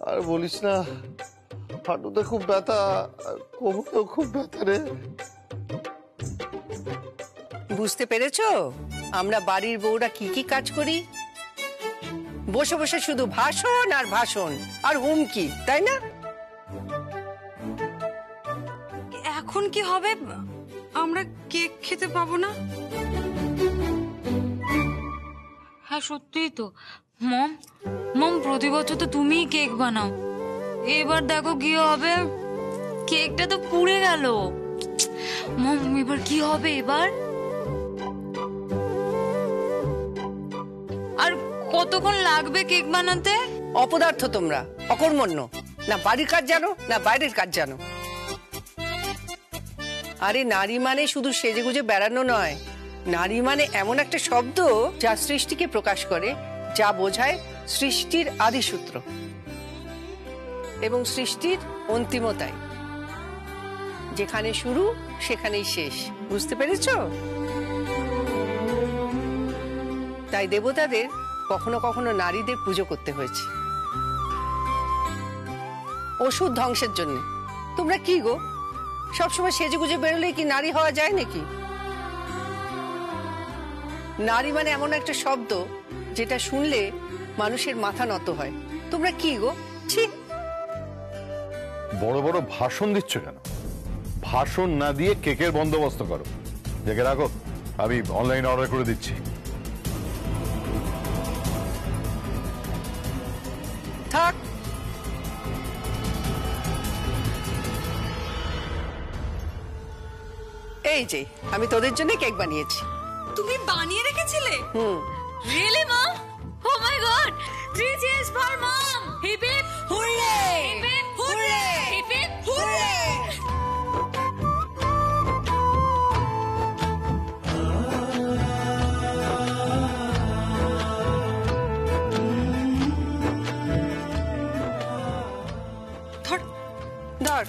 আর বলিস না, হাঁটুতে খুব ব্যথা, কোমরেও খুব ব্যথা রে। বুঝতে পেরেছো আমরা বাড়ির বউরা কি কি কাজ করি? বসে বসে শুধু ভাষণ আর ভাষণ আর হুমকি, তাই না? এখন কি হবে? আমরা কেক খেতে পাবো না? হ্যাঁ সত্যিই তো। মম মম প্রতি বছর তো তুমিই কেক বানাও, এবার দেখো কি হবে। কেকটা তো পুড়ে গেল। মম এবার কি হবে? এবার আর কতক্ষণ লাগবে কেক বানাতে? অপদার্থ তোমরা, অকর্মণ্য, না বাড়ির কাজ জানো না বাইরের কাজ জানো। আরে নারী মানে শুধু সেজেগুজে বেড়ানো নয়, নারী মানে এমন একটা শব্দ যা সৃষ্টিকে প্রকাশ করে, যা বোঝায় সৃষ্টির আদিসূত্র এবং সৃষ্টির অন্তিমতায়। যেখানে শুরু সেখানেই শেষ, বুঝতে পেরেছো? তাই দেবতাদের কখনো কখনো নারীদের পুজো করতে হয়েছে ওষুধ ধ্বংসের জন্য। তোমরা কি গো, সবসময় সেজেগুজে বেরোলে কি নারী হওয়া যায় নাকি? নারী মানে এমন একটা শব্দ যেটা শুনলে মানুষের মাথা নত হয়। তোমরা কি গো, ছি! বড় বড় ভাষণ দিচ্ছ কেন? ভাষণ না দিয়ে কেকের বন্দোবস্ত করো। দেখে রাখো, আমি অনলাইনে অর্ডার করে দিচ্ছি। থাক, এই যে আমি তোদের জন্য কেক বানিয়েছি। তুমি বানিয়ে রেখেছিলে? Really, Mom? Oh my God! 3 cheers for Mom! Hip hip hooray! Hip hip hooray! Hip hip hooray! ধর,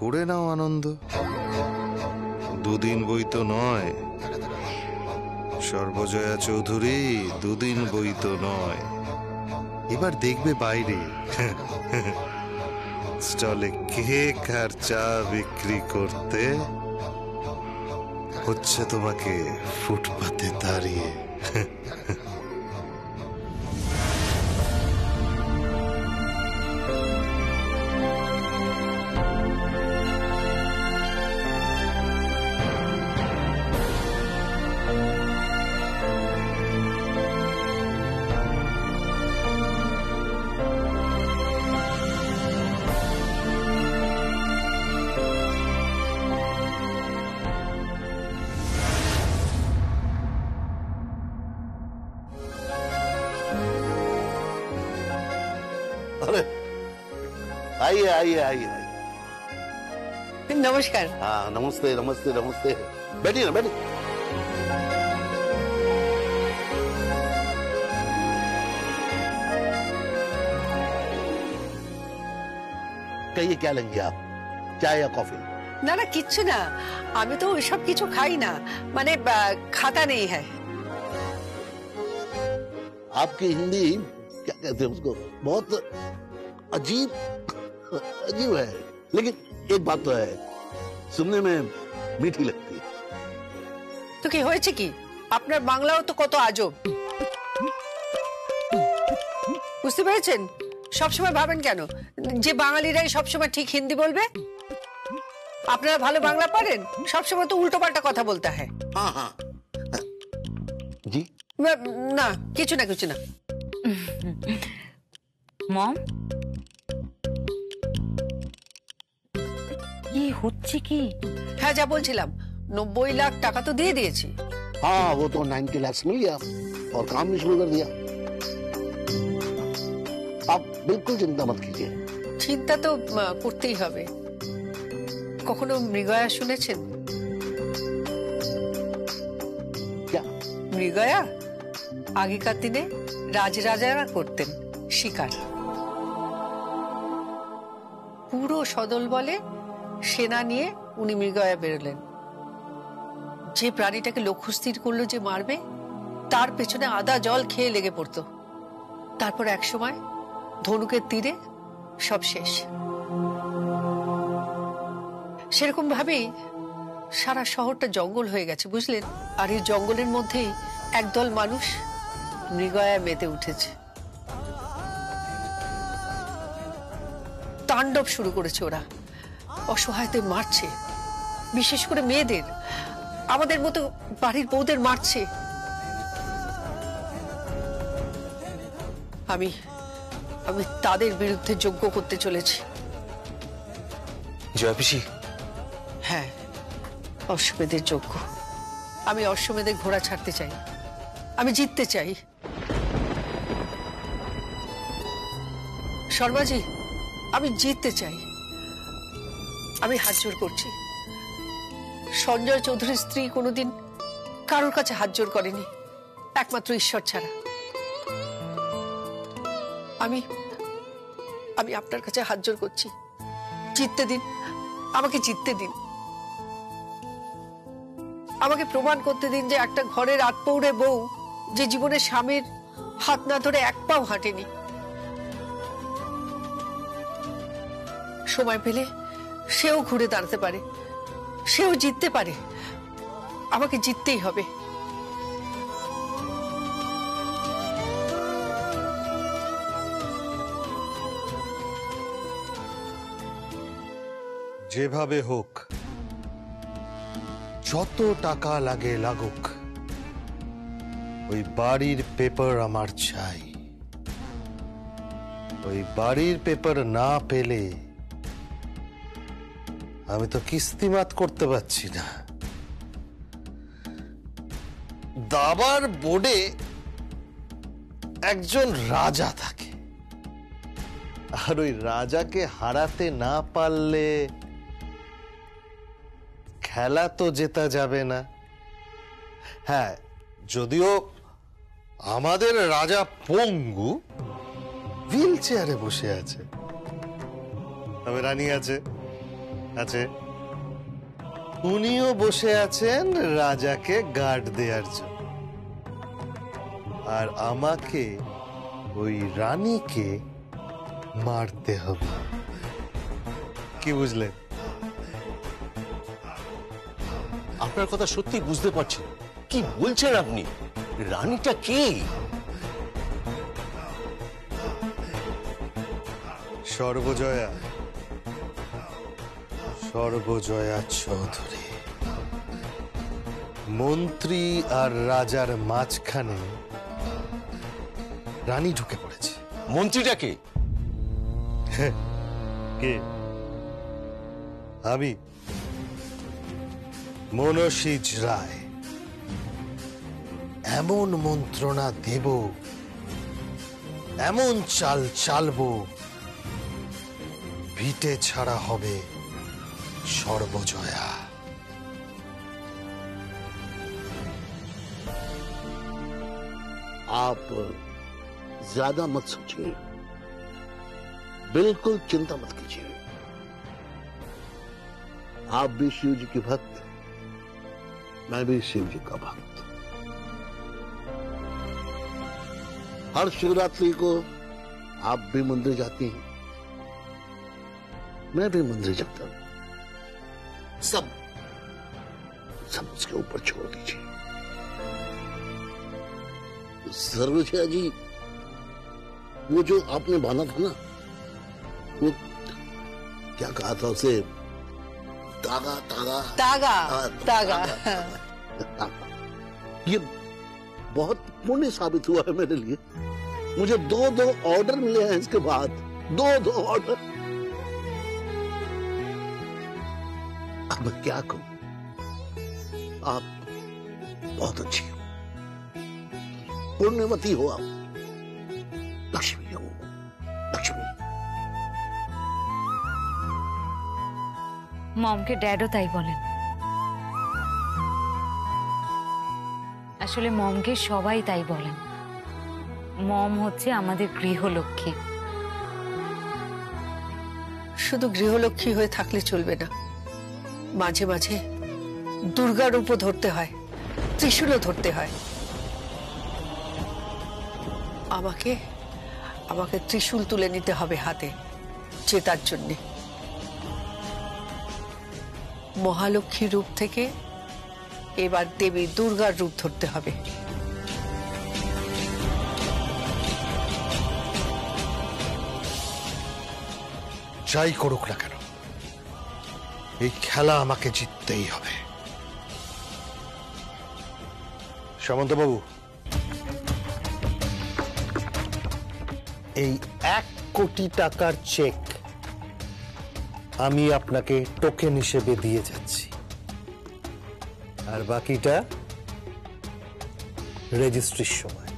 করে নাও আনন্দ। দুদিন বই তো নয় সর্বজয়া চৌধুরী, দুদিন বই তো নয়। এবার দেখবে বাইরে স্টলে কেক আর চা বিক্রি করতে হচ্ছে তোমাকে ফুটপাতে দাঁড়িয়ে। अरे आइए आइए आइए आइए। नमस्कार। हाँ नमस्ते नमस्ते नमस्ते, बैठिए ना बैठिए। कहिए क्या लेंगे आप, चाय या कॉफी? না না কিচ্ছু না, আমি তো ওইসব কিছু খাই না, মানে खाता नहीं है। आपकी हिंदी क्या कहते हैं उसको, बहुत अजीब अजीब है, लेकिन एक बात तो है, सुनने में मीठी लगती है। তো কি হয়েছে কি, আপনার বাংলাও তো কত আজব। বুঝতে পেরেছেন? সবসময় ভাবেন কেন যে বাঙালিরাই সবসময় ঠিক হিন্দি বলবে? আপনারা ভালো বাংলা পারেন, সবসময় তো উল্টো পাল্টা কথা বলতে হয়। हाँ हाँ जी না কিছু না কিছু না। মম কি হচ্ছে কি? হ্যাঁ, যা বলছিলাম, 90 লাখ টাকা তো দিয়ে দিয়েছি। हाँ वो तो 90 लाख मिल गया और काम भी शुरू कर दिया। आप बिल्कुल चिंता मत कीजिए। চিন্তা তো করতেই হবে। কখনো মৃগয়া শুনেছেন? क्या? মৃগয়া আগেকার দিনে রাজরাজারা করতেন শিকার। পুরো সদল বলে সেনা নিয়ে উনি মৃগয়া বেরোলেন। যে প্রাণীটাকে লক্ষ্য স্থির করলো যে মারবে, তার পেছনে আদা জল খেয়ে লেগে পড়তো। তারপর এক সময় ধনুকের তীরে সব শেষ। সেরকম ভাবেই সারা শহরটা জঙ্গল হয়ে গেছে, বুঝলেন? আর এই জঙ্গলের মধ্যেই একদল মানুষ মৃগয়া মেতে উঠেছে, তাণ্ডব শুরু করেছে। ওরা অসহায়দের মারছে, বিশেষ করে মেয়েদের, আমাদের মতো বাড়ির বউদের মারছে। আমি আমি তাদের বিরুদ্ধে যজ্ঞ করতে চলেছি। জয়া পিসি, হ্যাঁ, অশ্বমেধের যজ্ঞ। আমি অশ্বমেধের ঘোড়া ছাড়তে চাই, আমি জিততে চাই। শর্মাজি, আমি জিততে চাই। আমি হাত জোর করছি। সঞ্জয় চৌধুরীর স্ত্রী কোনোদিন কারোর কাছে হাত জোর করেনি, একমাত্র ঈশ্বর ছাড়া। আমি আমি আপনার কাছে হাত জোর করছি, জিততে দিন, আমাকে জিততে দিন। আমাকে প্রমাণ করতে দিন যে একটা ঘরের আতপৌরে বউ যে জীবনে স্বামীর হাত না ধরে এক পাও হাঁটেনি। সময় পেলে সেও ঘুরে দাঁড়াতে পারে, সেও জিততে পারে। আমাকে জিততেই হবে। যেভাবে হোক, যত টাকা লাগে লাগুক, ওই বাড়ির পেপার আমার চাই। ওই বাড়ির পেপার না পেলে আমি তো কিস্তিমাত করতে পারছি না। দাবার বোর্ডে একজন রাজা থাকে, আর ওই রাজাকে হারাতে না পারলে খেলা তো জেতা যাবে না। হ্যাঁ, যদিও আমাদের রাজা পঙ্গু হুইল চেয়ারে বসে আছে, তবে রানী আছে আছে উনিও বসে আছেন রাজাকে গার্ড দেওয়ার জন্য। আর আমাকে ওই রানীকে মারতে হবে। কি বুঝলেন? আপনার কথা সত্যি বুঝতে পারছি। কি বলছেন আপনি? রানীটা কে? সর্বজয়া, সর্বজয়া চৌধুরী। মন্ত্রী আর রাজার মাঝখানে রানী ঢুকে পড়েছে। মন্ত্রীটা কে? কে? আমি, মনসিজ রায়। এমন মন্ত্রণা দেব, এমন চাল চালবো, ভিটে ছাড়া হবে সর্বজয়া। आप ज्यादा मत सोचिए, बिल्कुल चिंता मत कीजिए। आप भी शिव जी के भक्त, मैं भी शिव जी का भक्त। हर शिवरात्रि को आप भी मंदिर जाती हैं, मैं भी मंदिर जाता हूं। सब सब उसके ऊपर छोड़ दीजिए। सर्वजया जी, वो जो आपने बांधा था ना, वो क्या कहा था उसे? तागा तागा तागा तागा। ये बहुत पुण्य साबित हुआ है मेरे लिए। मुझे 2 ऑर्डर मिले हैं इसके बाद, 2 ऑर्डर। मैं क्या कहूं, आप बहुत अच्छी हो, पुण्यवती हो आप, लक्ष्मी हो, लक्ष्मी। মমকে ড্যাডও তাই বলেন। আসলে মমকে সবাই তাই বলেন। মম হচ্ছে আমাদের গৃহলক্ষ্মী। শুধু গৃহলক্ষ্মী হয়ে থাকলে চলবে না, মাঝে মাঝে দুর্গা রূপও ধরতে হয়, ত্রিশূলও ধরতে হয়। আমাকে আমাকে ত্রিশূল তুলে নিতে হবে হাতে, জেতার জন্যে। মহালক্ষ্মী রূপ থেকে এবার দেবী দুর্গার রূপ ধরতে হবে। যাই করুক না কেন, এই খেলা আমাকে জিততেই হবে। সামন্তবাবু, এই 1 কোটি টাকার চেক আমি আপনাকে টোকেন হিসেবে দিয়ে যাচ্ছি, আর বাকিটা রেজিস্ট্রির সময়।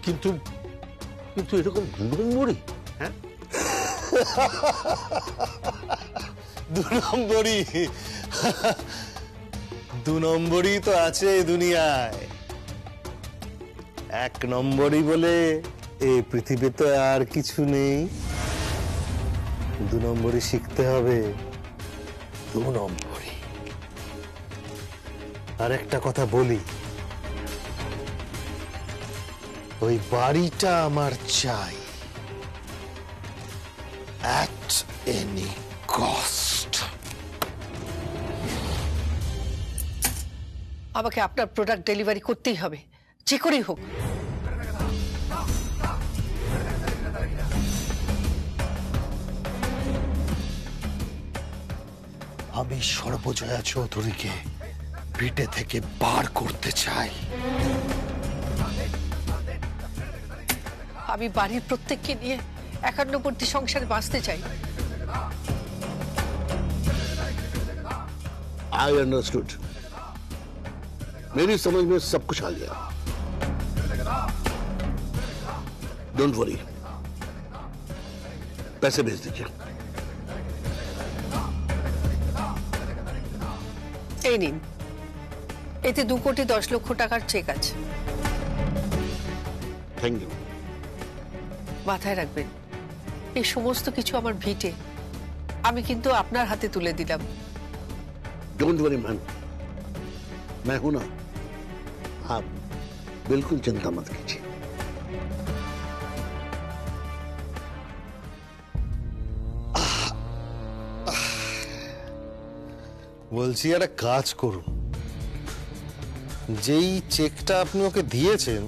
কিন্তু কিন্তু এরকম 2 নম্বরই, হ্যাঁ? 2 নম্বরই 2 নম্বরই তো আছে এই দুনিয়ায়। 1 নম্বরই বলে এই পৃথিবীতে আর কিছু নেই। 2 নম্বরই শিখতে হবে, 2 নম্বরই। আর একটা কথা বলি, ওই বাড়িটা আমার চাই, at any cost. আমাকে আপনার প্রোডাক্ট ডেলিভারি করতেই হবে, যে করেই হোক। আমি সর্বজয়া চৌধুরীকে ভিটে থেকে বার করতে চাই। আমি বাড়ির প্রত্যেককে নিয়ে একান্নবর্তী সংসারে বাঁচতে চাই। आई अंडरस्टूड, मेरी समझ में सब कुछ आ गया। डोंट वरी, पैसे भेज दीजिए। এই নিন, এতে 2,10,00,000 টাকার চেক আছে। Thank you. মাথায় রাখবেন, এই সমস্ত কিছু আমার ভিটে, আমি কিন্তু আপনার হাতে তুলে দিলাম। डोंट वरी मैम, मैं हूं ना, आप बिल्कुल चिंता मत कीजिए। বলছি একটা কাজ করুন, যেই চেকটা আপনি ওকে দিয়েছেন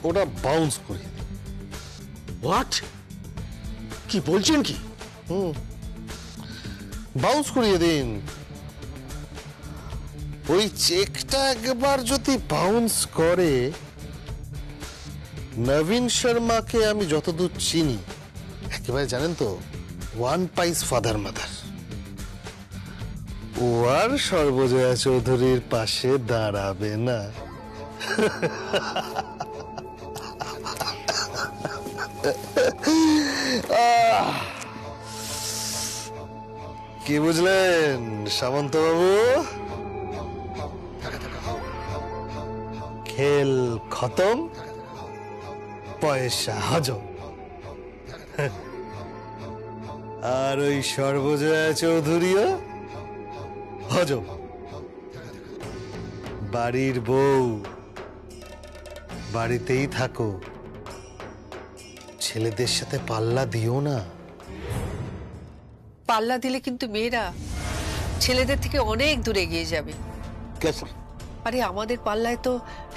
ওটা বাউন্স করিয়ে দিন। व्हाट? কি বলছেন কি? বাউন্স করিয়ে দিন। ওই চেকটা একবার যদি বাউন্স করে, নবীন শর্মাকে আমি যতদূর চিনি, একেবারে জানেন তো, 1 পাইস ফাদার মাদার। ও আর সর্বজয়া চৌধুরীর পাশে দাঁড়াবে না। কি বুঝলেন সামন্তবাবু? খেল খতম, পয়সা হজম। আর ওই সর্বজয়া চৌধুরীও হজম। বাড়ির বউ, বাড়িতেই থাকো, ছেলেদের সাথে পাল্লা দিও না। পাল্লা দিলে কিন্তু মেয়েরা ছেলেদের থেকে অনেক দূরে এগিয়ে যাবে। कैसे? আরে আমাদের পাল্লায় তো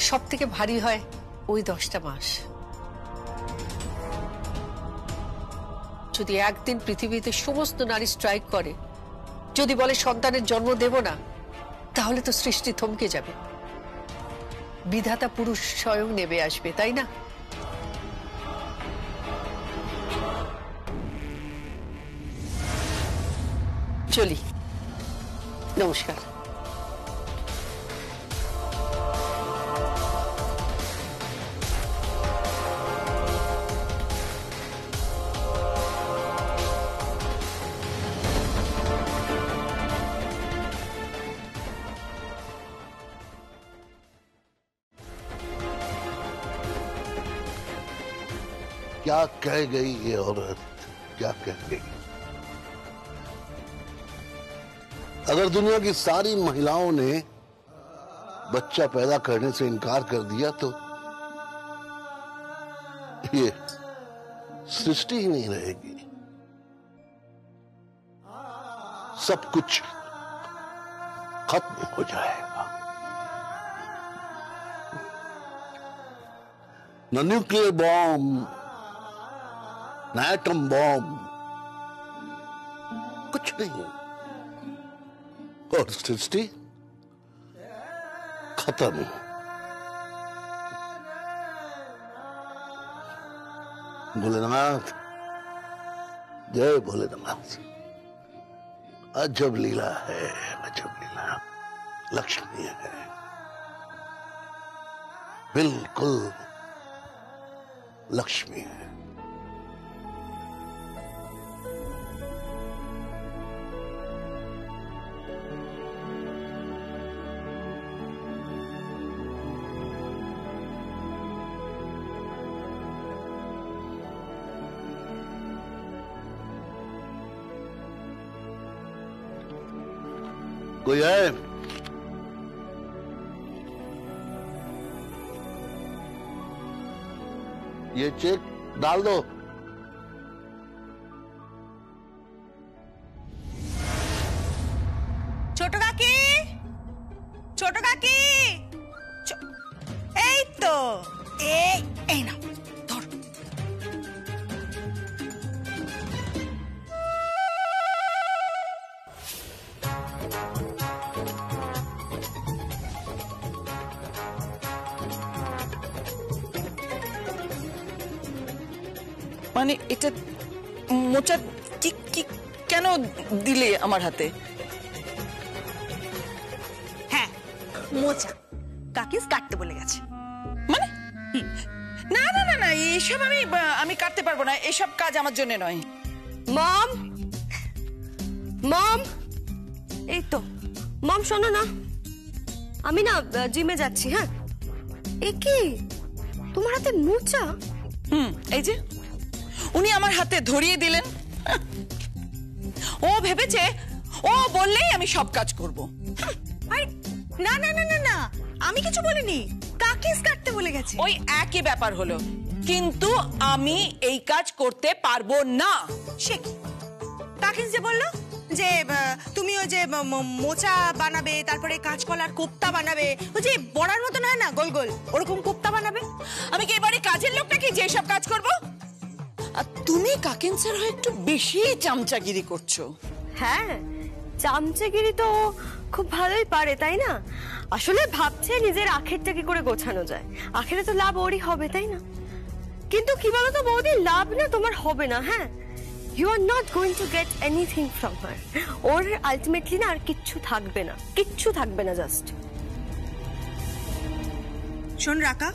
সব থেকে ভারী হয় ওই 10টা মাস। যদি একদিন পৃথিবীতে সমস্ত নারী স্ট্রাইক করে, যদি বলে সন্তানের জন্ম দেব না, তাহলে তো সৃষ্টি থমকে যাবে, বিধাতা পুরুষ স্বয়ং নেমে আসবে, তাই না? চলি, নমস্কার। क्या कह गई ये औरत, क्या कह गई? अगर दुनिया की सारी महिलाओं ने बच्चा पैदा करने से इनकार कर दिया तो ये सृष्टि ही नहीं रहेगी, सब कुछ खत्म हो जाएगा। न न्यूक्लियर बॉम्ब, न एटम बॉम्ब, कुछ नहीं, और सृष्टि खत्म। भोलेनाथ, जय भोलेनाथ। अजब लीला है, अजब लीला। लक्ष्मी है, बिल्कुल लक्ष्मी है। कोई है? ये चेक डाल दो। ছোট কাকি, ছোট কাকি, এই তো, এই না ধর। মানে এটা মোচা কি কি কেন দিলে আমার হাতে? হ্যাঁ, মোচা কাকিস কাটতে বলে গেছে। মানে না না না না, এসব আমি কাটতে পারবো না, এসব কাজ আমার জন্য নয়। মম, মম, এই তো মম, শোনো না, আমি না জিমে যাচ্ছি। হ্যাঁ, এ কি তোমার হাতে মোচা? এই যে উনি আমার হাতে ধরিয়ে দিলেন। ও ভেবেছে ও বললেই আমি সব কাজ করব। আরে না না না না না, আমি কিছু বলিনি, কাকিস কাটতে বলে গেছে। ওই একই ব্যাপার হলো, কিন্তু আমি এই কাজ করতে পারবো না। সে কি? কাকিস যে বললো যে তুমি ওই যে মোচা বানাবে, তারপরে কাঁচকলার কোপ্তা বানাবে, ওই যে বড়ার মতন হয় না গোল গোল, ওরকম কোপ্তা বানাবে। আমি কি এবারে কাজের লোক নাকি যে সব কাজ করব? আর তুমি কাকিনসের হয়ে একটু বেশি চামচাগিরি করছো। হ্যাঁ, চামচাগিরি তো খুব ভালোই পারে, তাই না? আসলে ভাবছে নিজের আখেরটা কি করে গোছানো যায়। আখেরে তো লাভ ওরই হবে, তাই না? কিন্তু কি বলতো বৌদি, লাভ না তোমার হবে না। হ্যাঁ, you are not going to get anything from her. ওর আলটিমেটলি না আর কিচ্ছু থাকবে না, কিচ্ছু থাকবে না। জাস্ট শোন রাকা,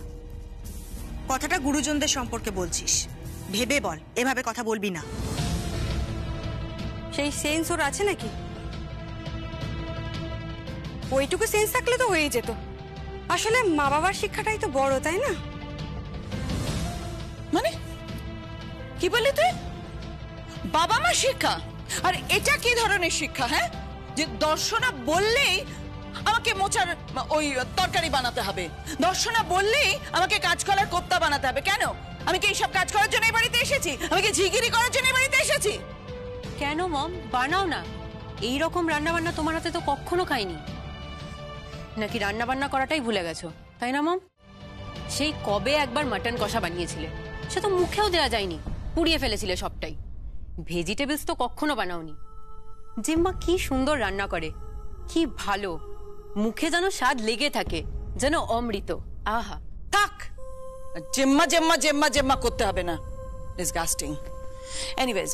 কথাটা গুরুজনদের সম্পর্কে বলছিস, ভেবে বল, এভাবে কথা বলবি না। সেই সেন্স ওর আছে নাকি? ওইটুকু সেন্স থাকলে তো হয়ে যেত। আসলে মা বাবার শিক্ষাটাই তো বড়, তাই না? মানে কি বললি তুই? বাবা মা শিক্ষা? আর এটা কি ধরনের শিক্ষা? হ্যাঁ, যে দর্শনা বললেই আমাকে মোচার ওই তরকারি বানাতে হবে, দর্শনা বললেই আমাকে কাঁচকলার কোপ্তা বানাতে হবে। কেন? আমি কি এইসব কাজ করার জন্য এই বাড়িতে এসেছি? আমি কি ঝিগিরি করার জন্য এই বাড়িতে এসেছি? কেন মম, বানাও না। এই রকম রান্না বান্না তোমার হাতে তো কখনো খাইনি। নাকি রান্না বান্না করাটাই ভুলে গেছো, তাই না মম? সেই কবে একবার মাটন কষা বানিয়েছিলে, সে তো মুখেও দেওয়া যায়নি, পুড়িয়ে ফেলেছিলে সবটাই। ভেজিটেবলস তো কখনো বানাওনি। জিম্মা কি সুন্দর রান্না করে, কি ভালো, মুখে যেন স্বাদ লেগে থাকে, যেন অমৃত। আহা, থাক, জেম্মা জেম্মা জেম্মা জেম্মা করতে হবে না। ডিসগাস্টিং। এনিওয়েজ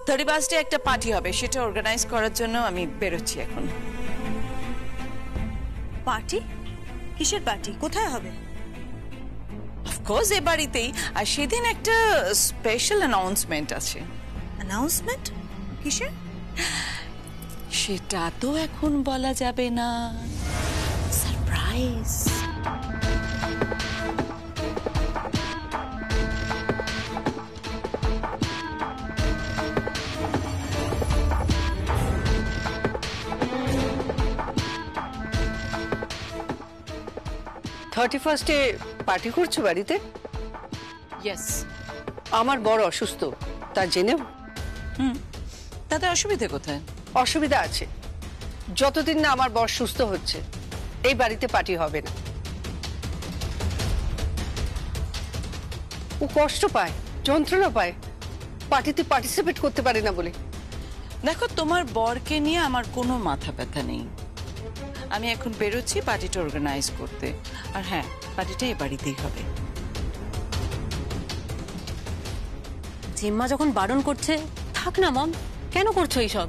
31 একটা পার্টি হবে, সেটা অর্গানাইজ করার জন্য আমি বেরোচ্ছি এখন। পার্টি? কিসের পার্টি? কোথায় হবে? অফকোর্স এ বাড়িতেই। আর সেদিন একটা স্পেশাল অ্যানাউন্সমেন্ট আছে। অ্যানাউন্সমেন্ট? কিসের? সেটা তো এখন বলা যাবে না, সারপ্রাইজ। ফার্স্টে পার্টি করছো বাড়িতে? ইয়েস। আমার বড় অসুস্থ, তা জেনেও? তাতে অসুবিধে কোথায়? অসুবিধা আছে। যতদিন না আমার বর সুস্থ হচ্ছে এই বাড়িতে পার্টি হবে না। ও কষ্ট পায়, যন্ত্রণা পায়, পার্টিতে পার্টিসিপেট করতে পারে না বলে। দেখো, তোমার বরকে নিয়ে আমার কোনো মাথা ব্যথা নেই। আমি এখন বেরোচ্ছি পার্টিটা অর্গানাইজ করতে। আর হ্যাঁ, পার্টিটা এ বাড়িতেই হবে। জিম্মা যখন বারণ করছে থাক না মম, কেন করছো এইসব?